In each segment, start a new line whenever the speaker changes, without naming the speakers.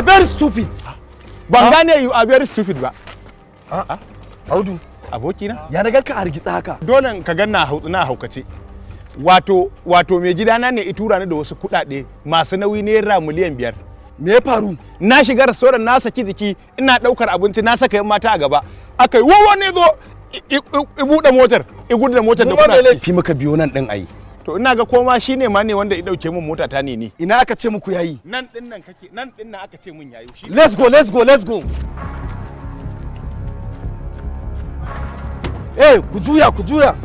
are very stupid.
Ban gane you are very stupid ba.
Audu,
abokina?
ya naga ka hargitsa haka.
Dole ka ganna na haukace. Wato mai gidana ne itura ni da wasu kuɗaɗe masu nauyi naira miliyan 5.
Me ya faru?
Na shiga restaurant na saki jiki ina ɗaukar abinci na saka yan mata a gaba. Akai wawa ne zo i buɗe motar, i gudu da motar da kuna ci.
Fi maka biyo nan din ai.
To ina ga koma shine ma ne wanda ya dauke min mota ta ne ni.
Ina aka ce muku yayi?
Nan din nan aka ce min yayi.
Let's go. Eh, ku juya.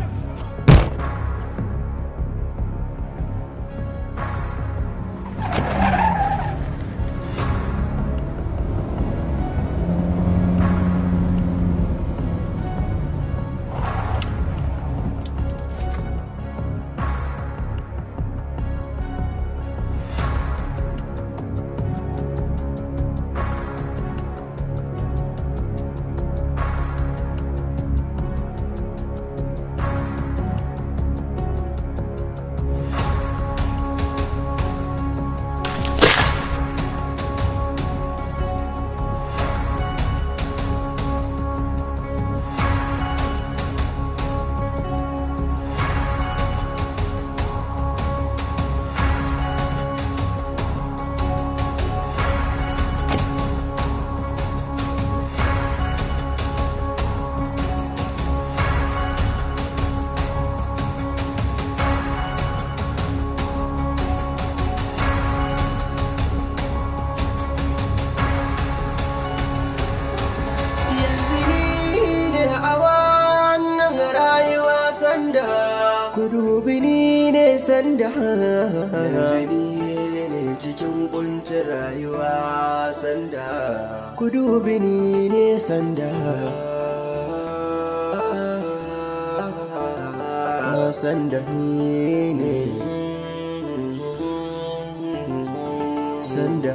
Sanda yanzu ne cikin kuncin rayuwa sanda ku dubi ni ne sanda sanda ni ne sanda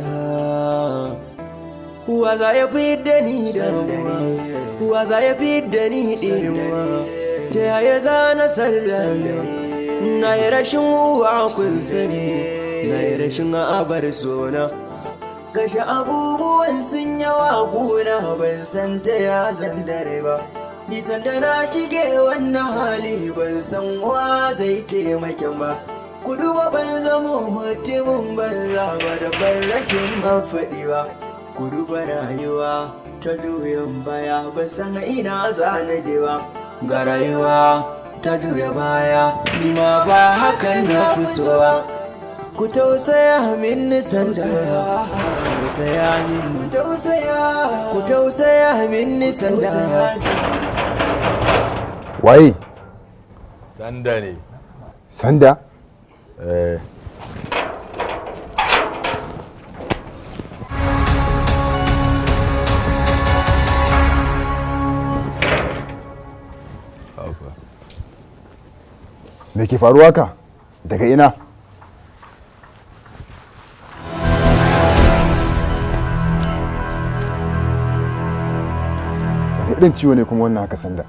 wa za ya fidda ni damuwa wa za ya fidda ni dimuwa ta yaya za na sallame na yi rashin uwa kun sani na yi rashin abar sona kashe abubuwan sun yawa gona ban san ta ya zan dare ba nisan da na shige wannan hali ban san wa zai taimakin ba ku duba ban zamo mutumin banza ba da ban rashin mafaɗi ba ku duba rayuwa ta juyin baya ban san ina za na je ba ga rayuwa ta juya baya ni ma ba hakan na fi so ba ku tausaya min sanda ku tausaya min ku tausaya min sanda
waye
sanda ne
sanda me ke faruwa ka daga ina wani irin ciwo ne kuma wannan haka sanda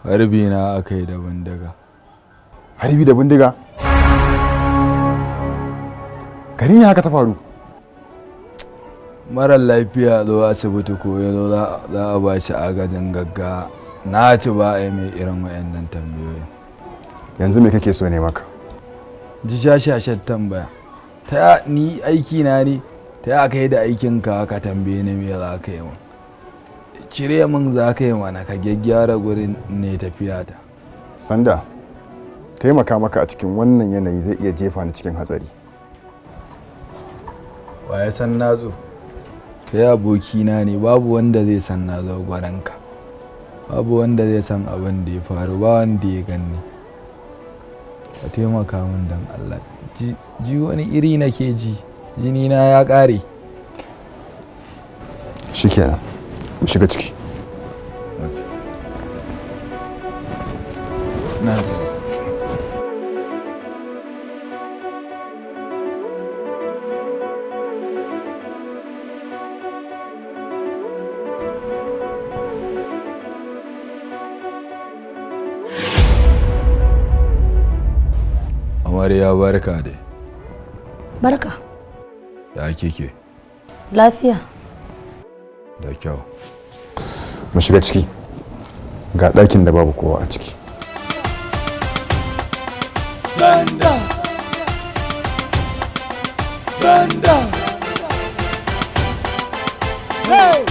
harbi na aka yi da bindiga
harbi da bindiga gari ne haka ta faru
marar lafiya zo asibiti ko ya zo za a ba shi agajin gaggawa na ci ba a yi mai irin wayannan tambayoyi
yanzu me kake so ne maka
ji shashashen tambaya ta ni aiki na ne ta ya kai da aikinka ka tambaye ni me za ka yi min cire min za ka yi mana ka gyaggyara gurin ne tafiya ta
sanda taimaka maka a cikin wannan yanayi zai iya jefa ni cikin hatsari
wa ya san na zo kai abokina ne babu wanda zai san na zo gwaranka babu wanda zai san abin da ya faru ba wanda ya ganni ka taimaka min don Allah ji wani iri nake ji jini na ya ƙare
shikenan mu shiga ciki
na ji amarya barka dai
barka
ya kike
Lafiya.
Da kyau.
Mu shiga ciki. Ga ɗakin da babu kowa a ciki.
Sanda! Sanda! Hey!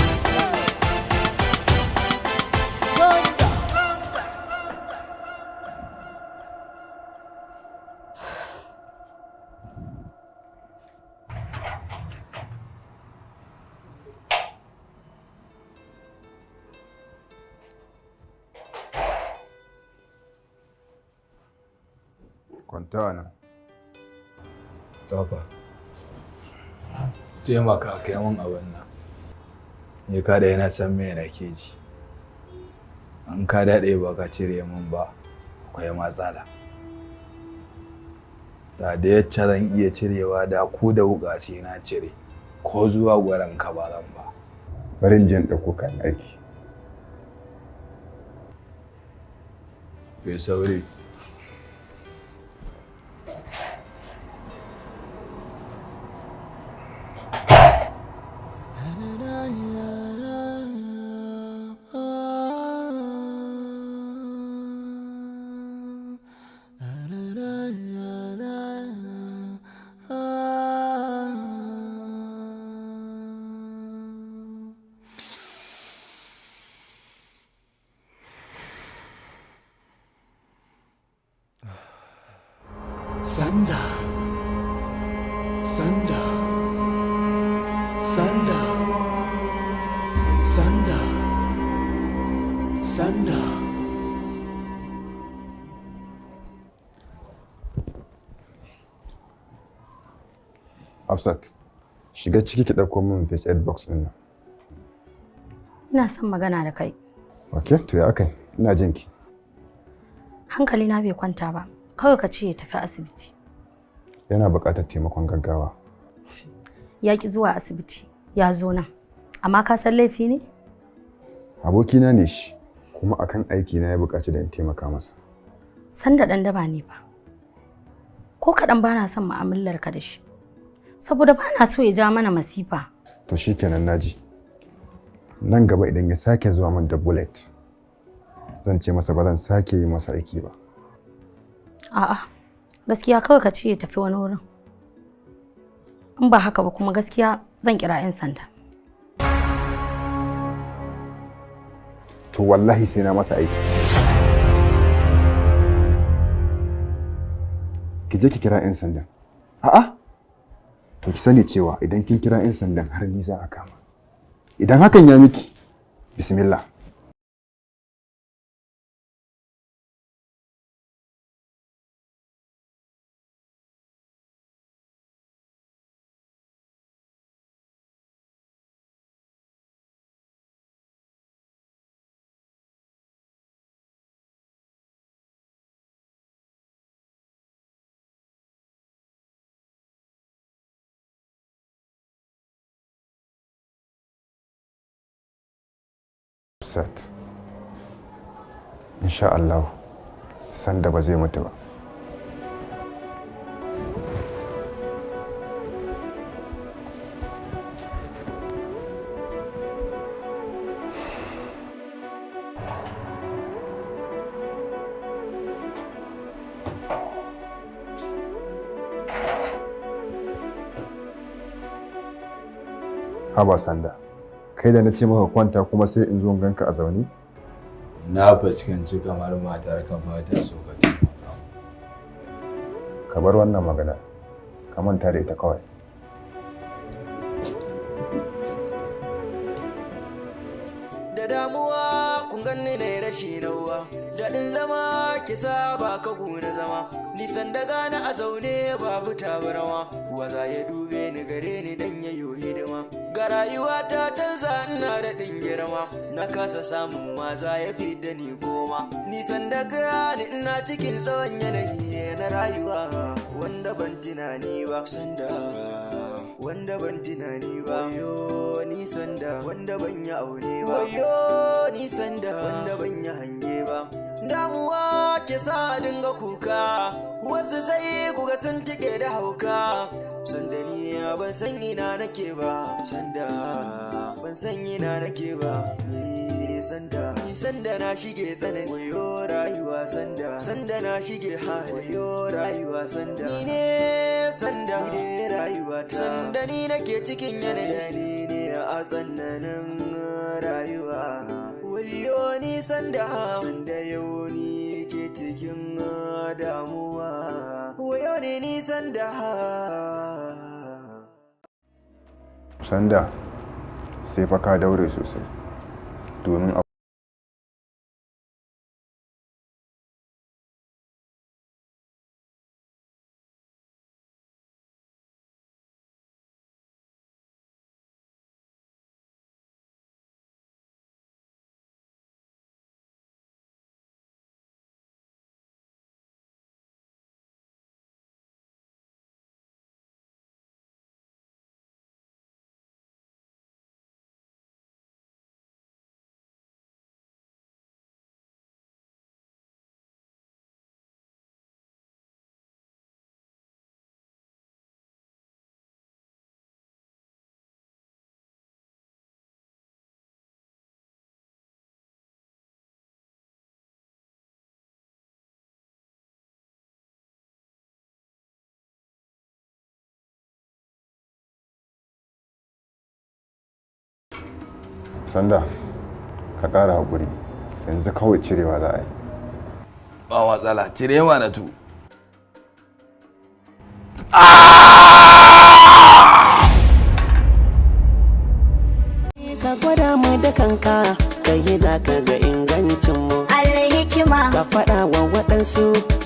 Kwanta nan.
Tsafa. Taimaka kai min abin nan. Ni ka dai na san me nake ji. An ka daɗe ba ka cire min ba, akwai matsala. Da yacce zan iya cirewa da ku da wuƙa sai na cire, ko zuwa gwaran ka ba zan ba.
Bari in je in ɗauko kayan aiki.
Bai sauri.
Sanda, Sanda, Sanda, Sanda, Sanda.
Hafsat, shiga ciki ki ɗauko min first aid box ɗin nan.
Ina son magana da kai.
Okay, to ya akai? Ina jin ki.
Hankali na bai kwanta ba. Kawai ka ce ya tafi asibiti.
Yana buƙatar taimakon gaggawa.
Ya ki zuwa asibiti, ya zo nan. Amma ka san laifi ne?
Abokina ne shi, kuma akan aiki na ya buƙaci da in taimaka masa.
Sanda ɗan daba ne ba. Ko kaɗan ba na son mu'amalar ka da shi. Saboda ba na so ya ja mana masifa.
To shikenan naji. Nan gaba idan ya sake zuwa min da bullet, zan ce masa ba zan sake yi masa aiki ba.
A'a, gaskiya kawai ka ce ya tafi wani wurin. In ba haka ba kuma gaskiya zan kira 'yan sanda.
To wallahi sai na masa aiki. Ki je ki kira 'yan sandan. A'a. To ki sani cewa idan kin kira 'yan sandan har ni za a kama. Idan hakan ya miki, bismillah. Hafsat, insha Allah, Sanda ba zai mutu ba. Haba Sanda, kai da na ce maka kwanta kuma sai in zo ganka a zaune?
Na fuskanci kamar matar ka ba ta so ka taimaka.
Ka bar wannan magana, ka manta da ita kawai.
Da damuwa kun ganni na rashi nawa, daɗin zama ki saba ka gona zama, nisan da gane a zaune babu tabarma, waza ya dube ni gare ni dan yayo hidima. Ga rayuwa ta canza ina da ɗin girma, na kasa samun maza ya fi da ni goma, nisan da gane ina cikin tsawon yanayi na rayuwa wanda ban tunani ba. Sanda wanda ban tunani ba, wayo ni sanda wanda ban yi aure ba, wayo ni sanda wanda ban yi hange ba, damuwa ke sa dinga kuka, wasu sai kuga sun tike da hauka. Sanda ni ban san ina nake ba, sanda ban san ina nake ba. Sanda na shige tsanani, wayo rayuwa sanda na shige hali, wayo rayuwa sanda ni ne sanda ni rayuwa ta, sanda ni nake cikin yanayi ne a tsananin rayuwa. Wayo ni sanda yau ni ke cikin damuwa, wayo ni sanda
sai fa ka daure sosai domin Sanda, ka ƙara haƙuri, yanzu kawai cirewa za a yi.
Ba matsala, cire ma na tu.
Ka gwada mu da kanka, ka yi za ka ga ingancinmu. Alhikima. Ka faɗa wa waɗansu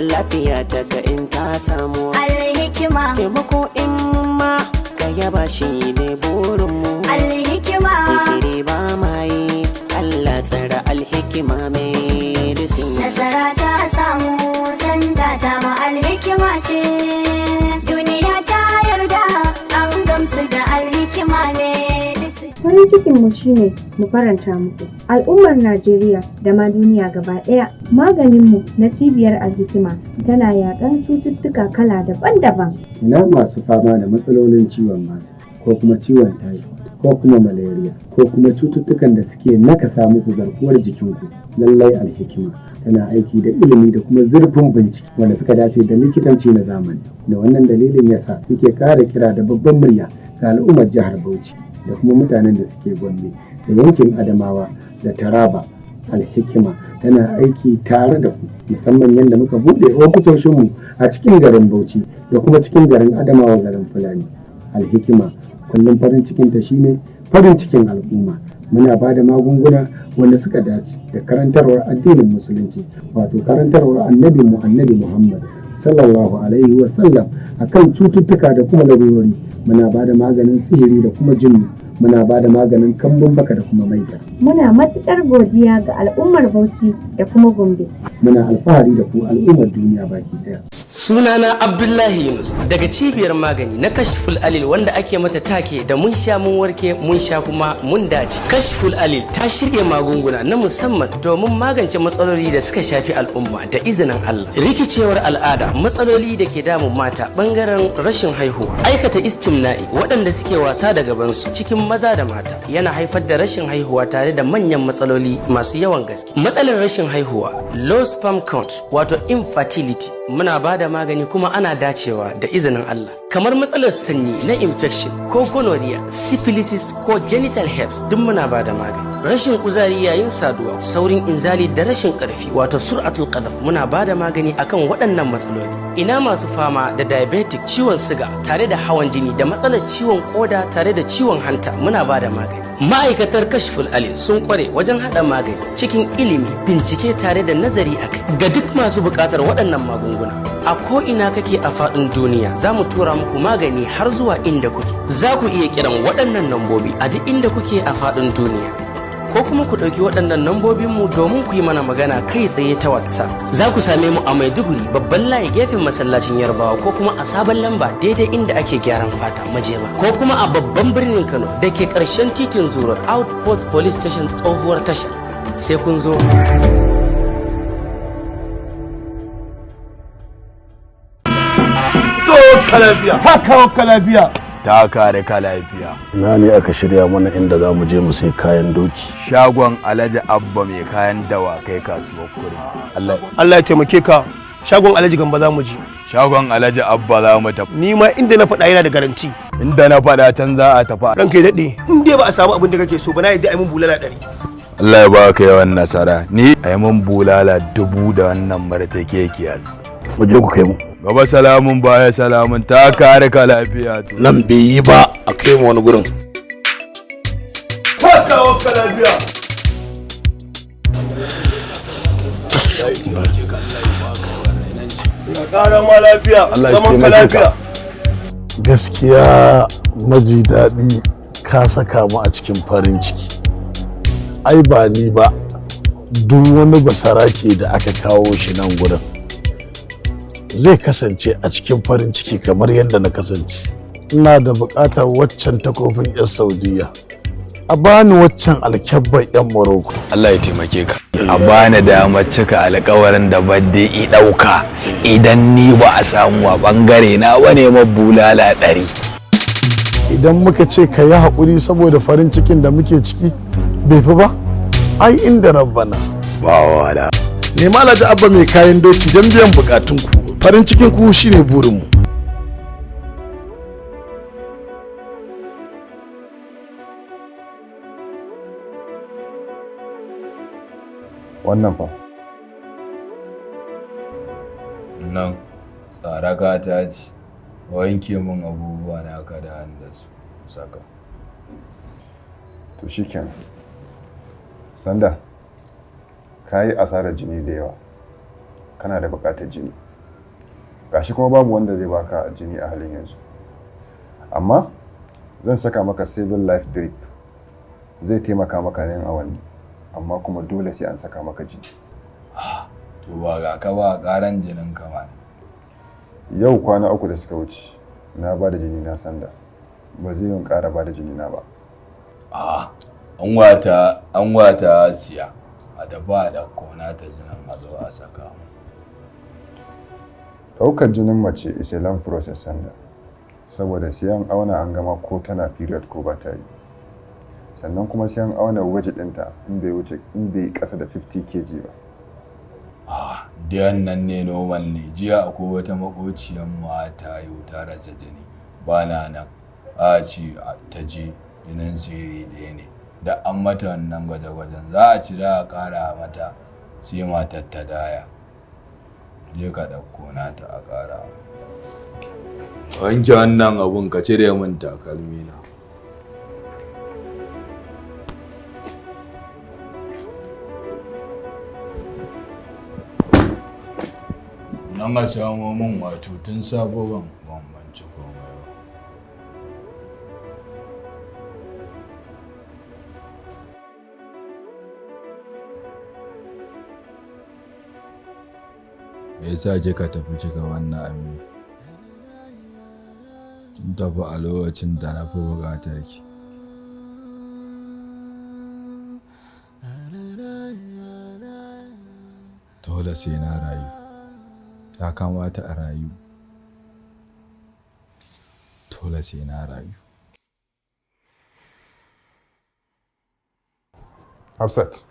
lafiya ta ga in ta samu. Alhikima. Taimako in ma ka yaba shi ne burinmu. Alhikima. Sihiri ba ma yi, Allah tsara alhikima medicine. Nasara ta samu, sanda ta ma alhikima ce. Duniya ta yarda, an gamsu da alhikima medicine.
Farin cikinmu shine mu faranta muku. Al'ummar Najeriya da ma duniya gaba ɗaya, maganinmu na cibiyar alhikima tana yaƙan cututtuka kala daban-daban.
Ina masu fama da matsalolin ciwon masa ko kuma ciwon typhoid ko kuma malaria ko kuma cututtukan da suke nakasa muku garkuwar jikinku. Lallai alhikima tana aiki da ilimi da kuma zurfin bincike wanda suka dace da likitanci na zamani. Da wannan dalilin yasa muke ƙara kira da babban murya ga al'ummar jihar Bauchi da kuma mutanen da suke Gombe da yankin Adamawa da Taraba. Alhikima tana aiki tare da ku, musamman yadda muka buɗe ofisoshinmu a cikin garin Bauchi da kuma cikin garin Adamawa garin Fulani. Alhikima kullum farin cikinta shine farin cikin al'umma. Muna ba da magunguna wanda suka dace da karantarwar addinin musulunci, wato karantarwar annabi Muhammad sallallahu alaihi wasallam akan cututtuka da kuma larurori. Muna ba da maganin sihiri da kuma jinnu, muna ba da maganin kambun baka da kuma maita.
Muna matuƙar godiya ga al'ummar Bauchi da kuma Gombe.
Muna alfahari da ku al'ummar duniya baki daya.
Sunana Abdullahi Yunus daga cibiyar magani na Kashful Alil wanda ake mata take da mun sha mun warke, mun sha kuma mun dace. Kashful Alil ta shirya magunguna na musamman domin magance matsaloli da suka shafi al'umma da izinin Allah. Rikicewar al'ada, matsaloli da ke damun mata bangaren rashin haihuwa, aikata istimna'i, waɗanda suke wasa da gabansu cikin maza da mata yana haifar da rashin haihuwa tare da manyan matsaloli masu yawan gaske. Matsalar rashin haihuwa, low sperm count wato infertility, muna ba da magani kuma ana dacewa da izinin Allah. Kamar matsalar sanyi na infection ko gonorrhea, syphilis ko genital herpes duk muna ba da magani. Rashin kuzari yayin saduwa, saurin inzali da rashin karfi wato sur'atul qadhaf muna ba da magani akan waɗannan matsaloli. Ina masu fama da diabetic, ciwon siga tare da hawan jini da matsalar ciwon koda tare da ciwon hanta muna ba da magani. Ma'aikatar Kashful Alil sun kware wajen hada magani cikin ilimi, bincike tare da nazari akai. Ga duk masu buƙatar waɗannan magunguna, a ko ina kake a faɗin duniya za mu tura muku magani har zuwa inda kuke. Za ku iya kiran waɗannan lambobi a duk inda kuke a faɗin duniya, ko kuma ku ɗauki waɗannan lambobinmu domin ku yi mana magana kai tsaye ta WhatsApp. Za ku same mu a Maiduguri babban layi gefen masallacin Yarbawa, ko kuma a sabon lamba daidai inda ake gyaran fata Majema, ko kuma a babban birnin Kano da ke ƙarshen titin Zurar Outpost Police Station tsohuwar tasha. Sai kun zo.
ka lafiya. Takawa ka lafiya.
Ta kare ka lafiya.
Ina ne aka shirya mana inda za mu je mu sai kayan doki?
Shagon Alhaji Abba mai kayan dawakai kasuwar Kurmi.
Allah ya taimake ka. Shagon Alhaji Gamba za mu je.
Shagon Alhaji Abba za mu tafi.
Ni ma inda na faɗa yana da garanti.
Inda na faɗa can za a tafi.
Ranka ya daɗe. In dai ba a samu abin da kake so ba na yadda a yi mun bulala 100.
Allah ya baka yawan nasara. Ni a yi mun bulala 1000 da wannan martake kiyasi.
Mu je ku kai mu.
Gaba salamun baya salamun ta kare ka lafiya.
Nan bai yi ba a kai mu wani gurin.
Takawa ka lafiya. Ya ƙara ma lafiya.
Allah ya
Zaman ka
taimake ka.
lafiya.
Gaskiya maji daɗi ka saka mu a cikin farin ciki. Ai ba ni ba, duk wani basarake da aka kawo shi nan gurin zai kasance a cikin farin ciki kamar yadda na kasance. Ina da buƙatar waccan takofin 'yan Saudiya, a bani waccan alkyabban 'yan Morocco.
Allah ya taimake ka. A bani damar cika alƙawarin da badde i ɗauka idan ni ba a samu a ɓangare na wane bulala 100.
Idan muka ce ka yi haƙuri saboda farin cikin da muke ciki bai fi ba, ai inda rabbana
Ba wala.
nema Alhaji Abba mai kayan doki don biyan bukatunku, farin cikin ku shine burinmu.
Wannan fa.
Nan tsaraka ta ce wanke min abubuwa na ka da hannu da su saka.
To shikenan. Sanda, ka yi asarar jini da yawa. Kana da buƙatar jini. Gashi kuma babu wanda zai baka jini a halin yanzu. Amma zan saka maka civil life drip. Zai taimaka maka yin awanni. Amma kuma dole sai an saka maka jini.
To ba ga ka ba ƙaran jinin ka ma.
Yau kwana 3 da suka wuce na ba da jini na Sanda. Ba zai yin ƙara ba da jini na ba.
An wata siya a da ba da kona ta jinin a zo a saka mu.
Ɗaukar jinin mace is a long process Sanda. Saboda sai an auna an gama ko tana period ko ba ta yi. Sannan kuma sai an auna waje ɗinta in bai ƙasa da 50 kg ba.
Diyan nan ne normal ne. Jiya akwai wata makociyar mata yau ta rasa jini. Ba na nan. A ce ta je jinin sirri ɗaya ne. Da an mata wannan gwaje-gwajen za a cira a ƙara mata sai matar ta daya. Je ka ɗauko nata a ƙara. Wanke wannan abun ka cire min takalmi na. Nan a samo min wato tun sabo ban bambanci komai ba. Me yasa kika tafi kika wannan abin? Kin tafi a lokacin da na fi buƙatar ki. Dole sai na rayu. Ya kamata a rayu. Dole sai na rayu.
Hafsat.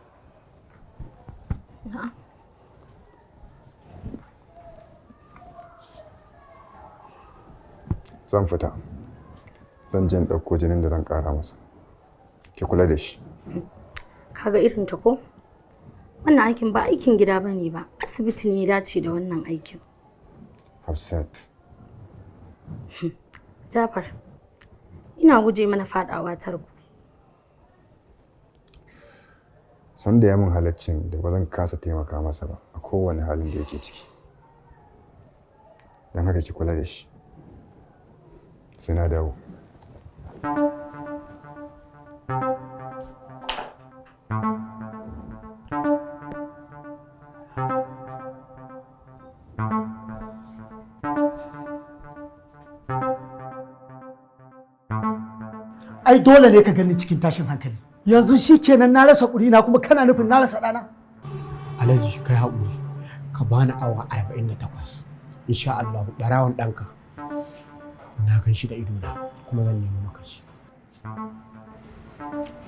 Zan fita. Zan je in ɗauko jinin da zan ƙara masa. Ki kula da shi.
Kaga irin ta ko? Wannan aikin ba aikin gida bane ba. Asibiti ne ya dace da wannan aikin.
Hafsat.
Jafar, ina guje mana faɗawa tarko.
Sanda ya min halaccin da ba zan kasa taimaka masa ba a kowane halin da yake ciki. Don haka ki kula da shi. Sai na dawo.
Ai dole ne ka gani cikin tashin hankali. Yanzu shi kenan na rasa na kuma kana nufin na rasa ɗana?
Alhaji kai haƙuri ka bani awa 48 insha Allah ɓarawon ɗanka
na gan shi da idona kuma zan nemi maka shi.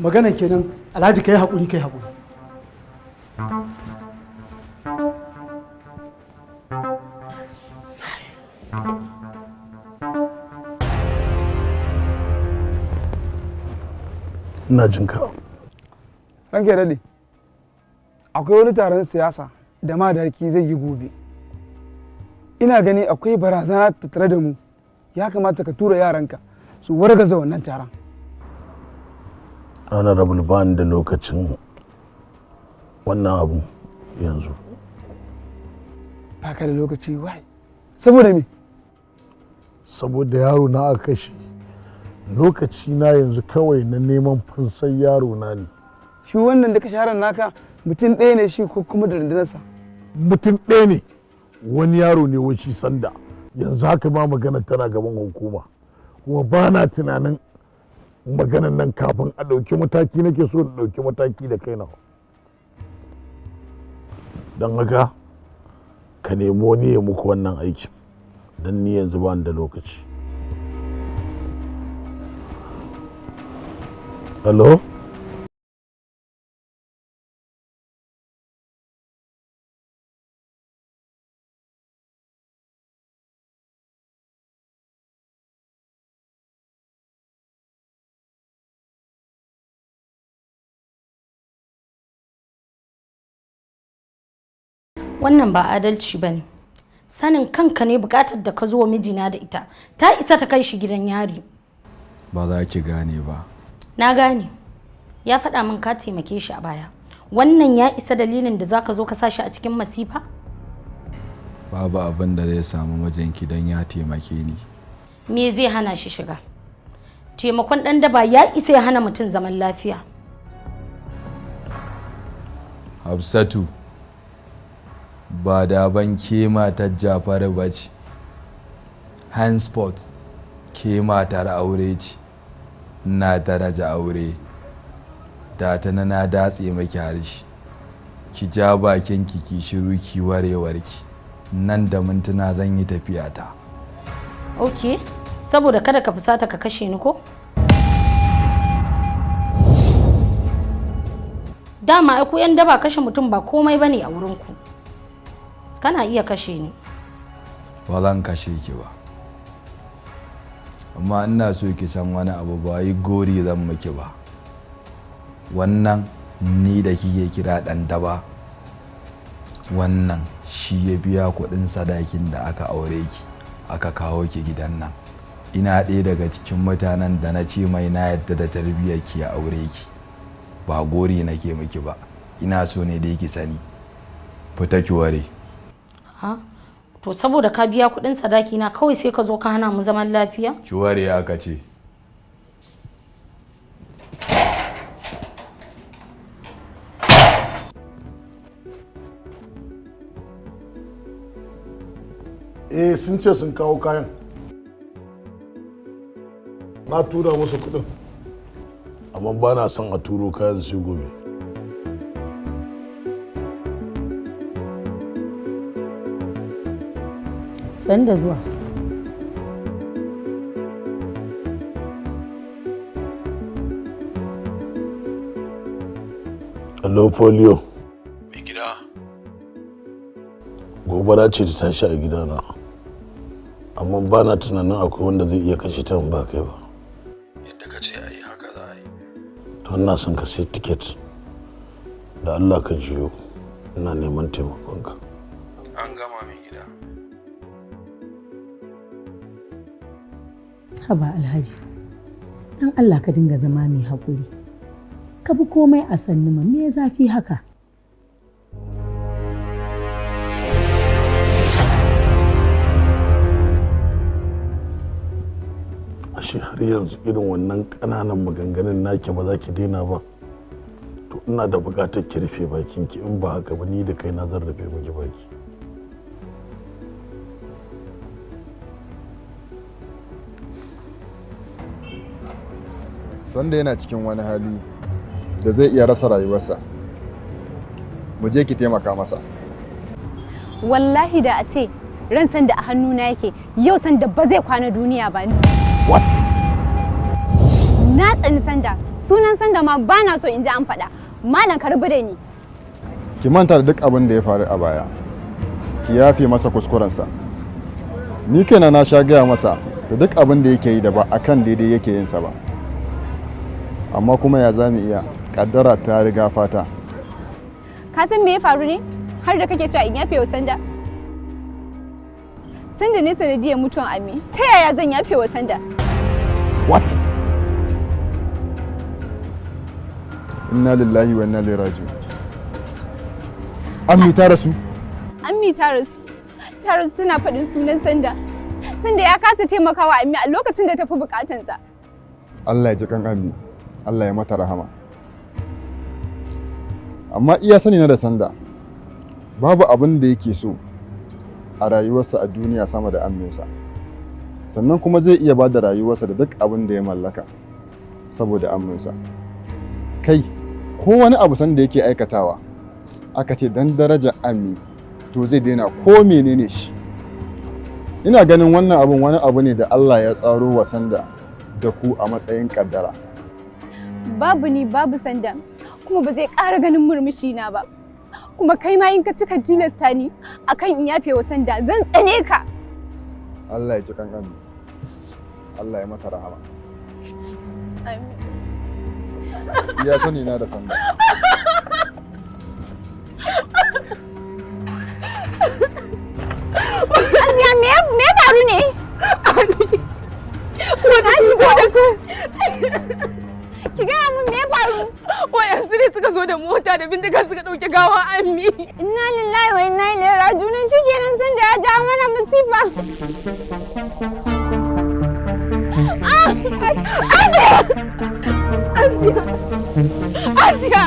Maganan kenan Alhaji kai haƙuri kai haƙuri.
Ina jin ka.
Ranke daɗe, akwai wani taron siyasa da madaki zai yi gobe. Ina gani akwai barazana tattare da mu, ya kamata ka tura yaranka su wargaza wannan taron.
Honorable ban da lokacin wannan abu yanzu.
Ba ka da lokaci wai. Saboda me?
Saboda yaro na aka kashe. Lokaci na yanzu kawai na neman fansar yaro na ne.
Shi wannan da kashe yaron naka mutum ɗaya ne shi ko kuma da rundunarsa?
Mutum ɗaya ne. Wani yaro ne wai shi Sanda. Yanzu haka ma magana tana gaban hukuma. Kuma ba na tunanin maganan nan kafin a ɗauki mataki nake so in ɗauki mataki da kaina. Don haka ka nemo ni ya muku wannan aikin. Don ni yanzu ba da lokaci. Hello?
Wannan ba adalci ba ne. Sanin kanka ne bukatar da ka zo wa mijina da ita ta isa ta kai shi gidan yari.
Ba za ki gane ba.
Na gane. Ya faɗa min ka taimake shi a baya. Wannan ya isa dalilin da zaka zo ka sa shi a cikin masifa?
Babu abin da zai samu mijinki don ya taimake ni.
Me zai hana shi shiga? Taimakon ɗan daba ya isa ya hana mutum zaman lafiya.
Hafsatu, ba da ban ke matar Jafaru ba ce. Hansport, ke matar aure ce. Na daraja aure. Da ta na datse maki harshe. Ki ja bakin ki shiru ki warewarki. Nan da mintuna zan yi tafiya ta.
Okay, saboda kada ka fusata ka kashe ni ko? Dama ai ku yan daba kashe mutum ba komai bane a wurin ku. Kana iya kashe ni.
Ba zan kashe ki ba. Amma ina so ki san wani abu ba yi gori zan miki ba. Wannan ni da kike kira dan daba. Wannan shi ya biya kuɗin sadakin da aka aure ki, aka kawo ki gidan nan. Ina ɗaya daga cikin mutanen da na ce mai na yadda da tarbiyyar ki ya aure ki. Ba gori nake miki ba. Ina so ne dai ki sani. Fita ki ware.
Ha? To saboda ka biya kuɗin sadaki na kawai sai ka zo ka hana mu zaman lafiya?
Ki ware aka ce.
Sun ce sun kawo kayan. Na tura musu kuɗin. Amma ba na son a turo kayan sai gobe.
Sanda zuwa.
Hello polio.
Mai gida.
Gobara ce ta tashi a gidana. Amma ba na tunanin akwai wanda zai iya kashe ta ba kai ba.
Yadda ka ce a yi haka za a yi.
To ina son ka sai tiket. Da Allah ka jiyo. Ina neman taimakonka.
An gama mai gida.
Haba Alhaji, dan Allah ka dinga zama mai haƙuri. Ka bi komai a sannu ma me zafi haka?
Ashe har yanzu irin wannan ƙananan maganganun naki ba za ki daina ba. To ina da buƙatar ki rufe bakinki in ba haka ba ni da kaina zan rufe miki baki.
Sanda yana cikin wani hali da zai iya rasa rayuwarsa. Mu je ki taimaka masa.
Wallahi da a ce ran sanda a hannuna yake, yau sanda ba zai kwana duniya ba.
What?
Na tsani sanda, sunan sanda ma ba na so in ji an faɗa. Malam ka rabu da ni.
Ki manta da duk abin da ya faru a baya. Ki yafe masa kuskurensa. Ni kaina na sha gaya masa da duk abin da yake yi da ba akan daidai yake yin sa ba. Amma kuma ya zamu iya, kaddara ta riga fata.
Ka san me ya faru ne? Har da kake cewa in yafe wa sanda? Sanda ne sanadiyar mutuwan Ami. Ta yaya zan yafe wa sanda?
What?
Inna lillahi wa inna ilaihi raji'un. Ammi ta rasu?
Ammi ta rasu. Ta rasu tana faɗin sunan sanda. Sanda ya kasa taimakawa Ammi a lokacin da ta fi bukatansa.
Allah ya ji kan Ammi. Allah ya mata rahama. Amma iya sani na da sanda. Babu abin da yake so a rayuwarsa a duniya sama da amminsa. Sannan kuma zai iya ba da rayuwarsa da duk abin da ya mallaka saboda amminsa. Kai, ko wani abu sanda yake aikatawa, aka ce dan daraja ammi to zai daina ko menene shi. Ina ganin wannan abun wani abu ne da Allah ya tsaro wa sanda da ku a matsayin kaddara.
Babu ni babu sanda, kuma ba zai ƙara ganin murmushi na ba. Kuma kai ma in ka cika tilasta ni akan in yafe wa sanda zan tsane ka.
Allah ya ji kan ammi. Allah ya mata rahama.
Amin.
Ya sani na da sanda.
Asiya me faru ne? Wata shigo uku. Ki gaya min me faru?
Wayansu ne suka zo da mota da bindiga suka ɗauki gawa Ammi.
Inna lillahi wa inna ilaihi raji'un. Shikenan sun da ya ja mana musiba. Asiya! Asiya! Asiya!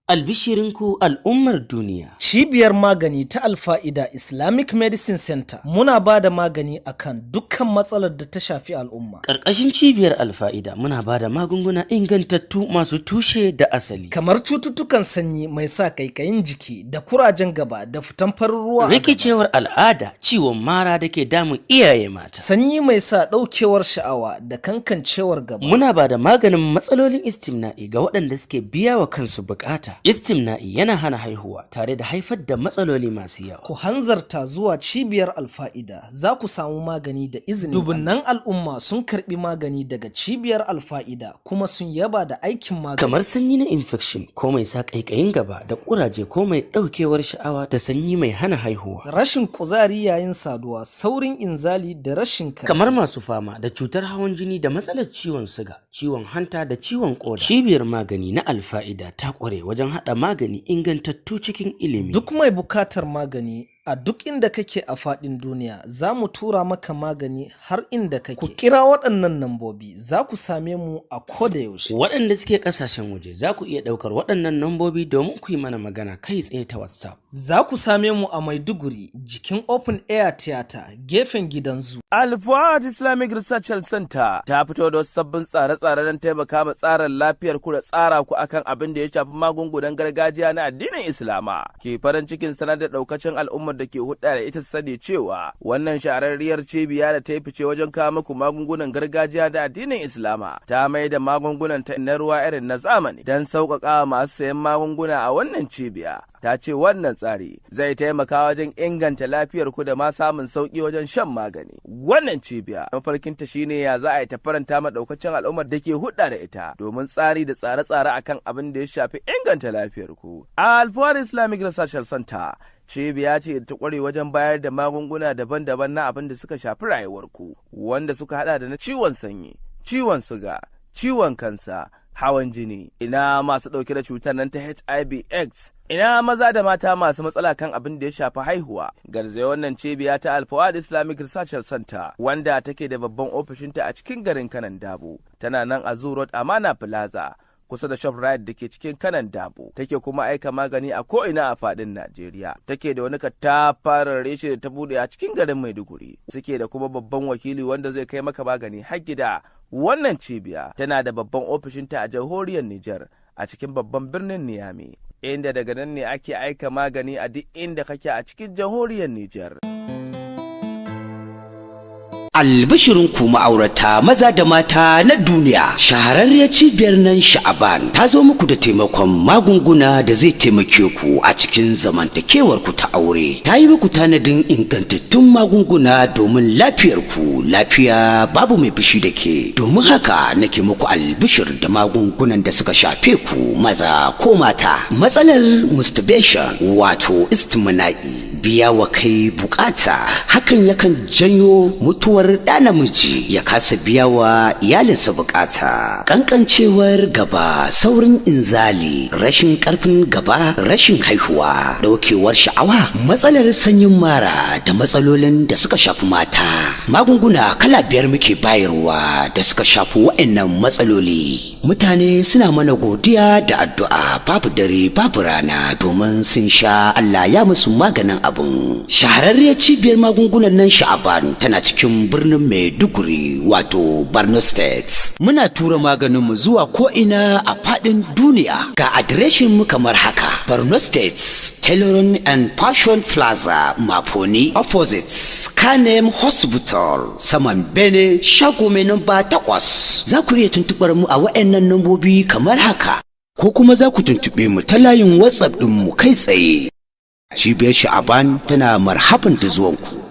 Albishirinku al'ummar duniya.
Cibiyar magani ta Alfa'ida Islamic Medicine Center muna ba da magani akan dukkan matsalar da ta shafi al'umma.
Ƙarƙashin cibiyar Alfa'ida muna ba da magunguna ingantattu masu tushe da asali.
Kamar cututtukan sanyi mai sa kaikayin jiki da kurajen gaba da fitan farin ruwa.
Rikicewar al'ada, ciwon mara da ke damun iyaye mata.
Sanyi mai sa ɗaukewar sha'awa da kankancewar gaba.
Muna ba da maganin matsalolin istimna'i ga waɗanda suke biya wa kansu bukata. Istimna'i yana hana haihuwa tare da haifar da matsaloli masu yawa.
Ku hanzarta zuwa cibiyar Alfa'ida za ku samu magani da izini. Dubunnan al'umma sun karbi magani daga cibiyar Alfa'ida kuma sun yaba da aikin magani.
Kamar sanyi na infection ko mai sa kaikayin gaba da kuraje ko mai daukewar sha'awa da sanyi mai hana haihuwa.
Rashin kuzari yayin saduwa, saurin inzali da rashin karfi.
Kamar masu fama da cutar hawan jini da matsalar ciwon suga, ciwon hanta da ciwon koda. Cibiyar magani na Alfa'ida ta kware wajen haɗa magani ingantattu cikin ilimi.
Duk mai bukatar magani a duk inda kake a faɗin duniya za mu tura maka magani har inda kake. Ku kira waɗannan nambobi za ku same mu a koda yaushe.
Waɗanda suke ƙasashen waje za ku iya ɗaukar waɗannan nambobi domin ku yi mana magana kai tsaye ta WhatsApp.
Za ku same mu a Maiduguri jikin Open Air Theatre gefen gidan zu.
Al-Fuad Islamic Research Center ta fito da wasu sabbin tsare-tsare don taimaka ma tsarin lafiyar ku da tsara ku akan abin da ya shafi magungunan gargajiya na addinin Islama. Ke farin cikin sanar da ɗaukacin al'ummar da ke hudda da ita sani cewa wannan shahararriyar cibiya da ta yi fice wajen kawo muku magungunan gargajiya da addinin Islama ta mai da magungunan ta na ruwa irin na zamani don sauƙaƙa masu sayan magunguna a wannan cibiya. Ta ce wannan tsari zai taimaka wajen inganta lafiyar ku da ma samun sauƙi wajen shan magani. Wannan cibiya mafarkinta shine ya za a yi ta faranta ma ɗaukacin al'ummar da ke hudda da ita domin tsari da tsare-tsare akan abin da ya shafi inganta lafiyar ku. Al-Fuad Islamic Research Center cibiya ce ta kware wajen bayar da magunguna daban-daban na abin da suka shafi rayuwarku wanda suka hada da na ciwon sanyi, ciwon suga, ciwon kansa, hawan jini, ina masu dauke da cutar nan ta HIV/AIDS, ina maza da mata masu matsala kan abin da ya shafi haihuwa. Garzaya wannan cibiya ta Al-Fuad Islamic Research Center wanda take da babban ofishinta a cikin garin Kanan Dabo, tana nan a Zoo Road Amana Plaza kusa da Shoprite da ke cikin kanan Dabo. Take kuma aika magani a ko'ina a faɗin Najeriya. Take da wani katafaren reshe da ta buɗe a cikin garin Maiduguri. Suke da kuma babban wakili wanda zai kai maka magani har gida. Wannan cibiya tana da babban ofishinta a jamhuriyar Nijar a cikin babban birnin Niamey, inda daga nan ne ake aika magani a duk inda kake a cikin jamhuriyar Nijar.
Albishirin ku ma'aurata maza da mata na duniya, shahararriyar cibiyar nan Sha'aban ta zo muku da taimakon magunguna da zai taimake ku a cikin zamantakewar ku ta aure. Ta yi muku tanadin ingantattun magunguna domin lafiyar ku, lafiya babu mai fushi da ke. Domin haka nake muku albishir da magungunan da suka shafe ku maza ko mata. Matsalar masturbation wato istimna'i, biya wa kai bukata, hakan yakan janyo mutuwar ɗa namiji ya kasa biya wa iyalinsa bukata. Kankancewar gaba, saurin inzali, rashin karfin gaba, rashin haihuwa, daukewar sha'awa, matsalar sanyin mara da matsalolin da suka shafi mata. Magunguna kala 5 muke bayarwa da suka shafi waɗannan matsaloli. Mutane suna mana godiya da addu'a babu dare babu rana domin sun sha, Allah ya musu maganin abun. Shahararriyar cibiyar magungunan nan Sha'aban tana cikin birnin Maiduguri wato Borno State. Muna tura maganinmu zuwa ko'ina a faɗin duniya. Ga adireshin mu kamar haka: Borno State, Tailoring and Fashion Plaza, Maponi, opposite Kanem Hospital, saman Bene, shago mai namba 8. Za ku iya tuntuɓar mu a waɗannan nambobi kamar haka, ko kuma za ku tuntuɓe mu ta layin WhatsApp ɗinmu kai tsaye. Cibiyar Sha'aban tana marhaban da zuwanku.